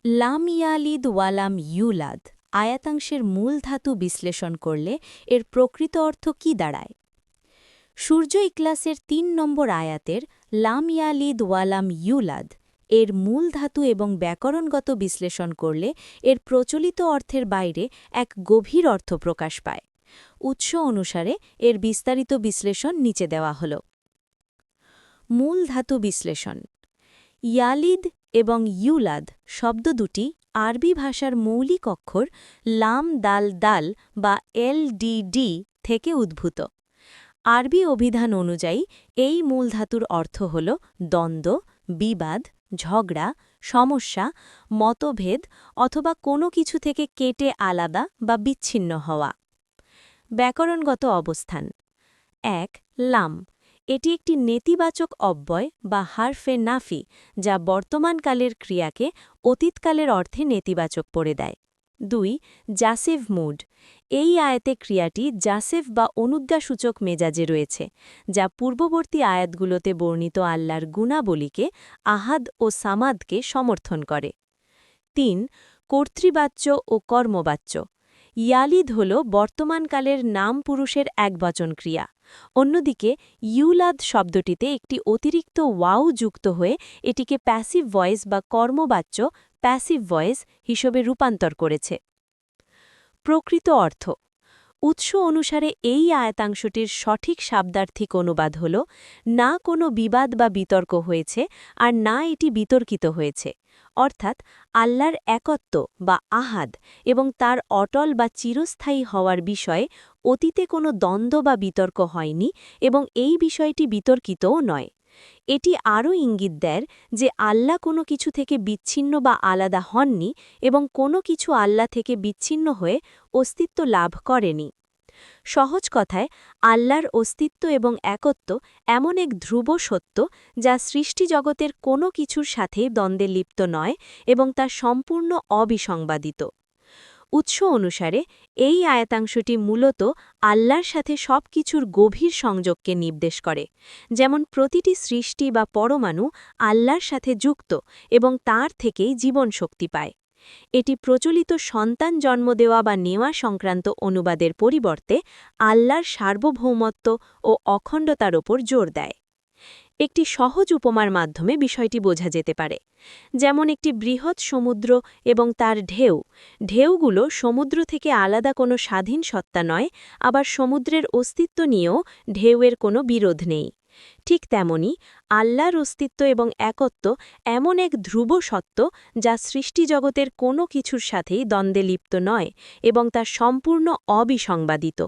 লাম ইয়ালিদ ওয়ালাম ইউলাদ আয়াতাংশের মূল ধাতু বিশ্লেষণ করলে এর প্রকৃত অর্থ কি দাঁড়ায়? সূর্য ইখলাসের ৩ নম্বর আয়াতের লাম ইয়ালিদ ওয়ালাম ইউলাদ এর মূল ধাতু এবং ব্যাকরণগত বিশ্লেষণ করলে এর প্রচলিত অর্থের বাইরে এক গভীর অর্থ প্রকাশ পায়। উৎস অনুসারে এর বিস্তারিত বিশ্লেষণ নিচে দেওয়া হল। মূল ধাতু বিশ্লেষণ। ইয়ালিদ এবং ইউলাদ শব্দ দুটি আরবি ভাষার মৌলিক অক্ষর লাম দাল দাল বা এলডিডি থেকে উদ্ভূত। আরবি অভিধান অনুযায়ী এই মূল ধাতুর অর্থ হল দ্বন্দ্ব, বিবাদ, ঝগড়া, সমস্যা, মতভেদ অথবা কোনো কিছু থেকে কেটে আলাদা বা বিচ্ছিন্ন হওয়া। ব্যাকরণগত অবস্থান। ১. লাম। এটি একটি নেতিবাচক অব্যয় বা হারফে নাফি যা বর্তমানকালের ক্রিয়াকে অতীতকালের অর্থে নেতিবাচক করে দেয়। ২. জাসিভ মুড। এই আয়াতে ক্রিয়াটি জাসেফ বা অনুজ্ঞাসূচক মেজাজে রয়েছে, যা পূর্ববর্তী আয়াতগুলোতে বর্ণিত আল্লাহর গুণাবলীকে আহাদ ও সামাদকে সমর্থন করে। ৩. কর্তৃবাচ্য ও কর্মবাচ্য। ইয়ালিদ হল বর্তমানকালের নাম পুরুষের একবচন ক্রিয়া। অন্যদিকে ইউলাদ শব্দটিতে একটি অতিরিক্ত ওয়াও যুক্ত হয়ে এটিকে প্যাসিভ ভয়েস বা কর্মবাচ্য প্যাসিভ ভয়েস হিসেবে রূপান্তর করেছে। প্রকৃত অর্থ। উৎস অনুসারে এই আয়াতাংশটির সঠিক শাব্দার্থিক অনুবাদ হল, না কোনো বিবাদ বা বিতর্ক হয়েছে আর না এটি বিতর্কিত হয়েছে, অর্থাৎ আল্লাহর একত্ব বা আহাদ এবং তার অটল বা চিরস্থায়ী হওয়ার বিষয়ে অতীতে কোনো দ্বন্দ্ব বা বিতর্ক হয়নি এবং এই বিষয়টি বিতর্কিতও নয়। এটি আরও ইঙ্গিত দেয় যে আল্লাহ কোনো কিছু থেকে বিচ্ছিন্ন বা আলাদা হননি এবং কোনো কিছু আল্লাহ থেকে বিচ্ছিন্ন হয়ে অস্তিত্ব লাভ করেনি। সহজ কথায়, আল্লাহর অস্তিত্ব এবং একত্ব এমন এক ধ্রুব সত্য যা সৃষ্টিজগতের কোনো কিছুর সাথে দ্বন্দ্বে লিপ্ত নয় এবং তা সম্পূর্ণ অবিসংবাদিত। উৎস অনুসারে এই আয়াতাংশটি মূলত আল্লাহর সাথে সব কিছুর গভীর সংযোগকে নির্দেশ করে, যেমন প্রতিটি সৃষ্টি বা পরমাণু আল্লাহর সাথে যুক্ত এবং তার থেকেই জীবন শক্তি পায়। এটি প্রচলিত সন্তান জন্ম দেওয়া বা নেওয়া সংক্রান্ত অনুবাদের পরিবর্তে আল্লাহর সার্বভৌমত্ব ও অখণ্ডতার ওপর জোর দেয়। একটি সহজ উপমার মাধ্যমে বিষয়টি বোঝা যেতে পারে, যেমন একটি বৃহৎ সমুদ্র এবং তার ঢেউগুলো সমুদ্র থেকে আলাদা কোনো স্বাধীন সত্তা নয়, আবার সমুদ্রের অস্তিত্ব নিয়েও ঢেউয়ের কোনো বিরোধ নেই। ঠিক তেমনি আল্লাহর অস্তিত্ব এবং একত্ব এমন এক ধ্রুব সত্য যা সৃষ্টিজগতের কোনো কিছুর সাথেই দ্বন্দ্বে লিপ্ত নয় এবং তা সম্পূর্ণ অবিসংবাদিত।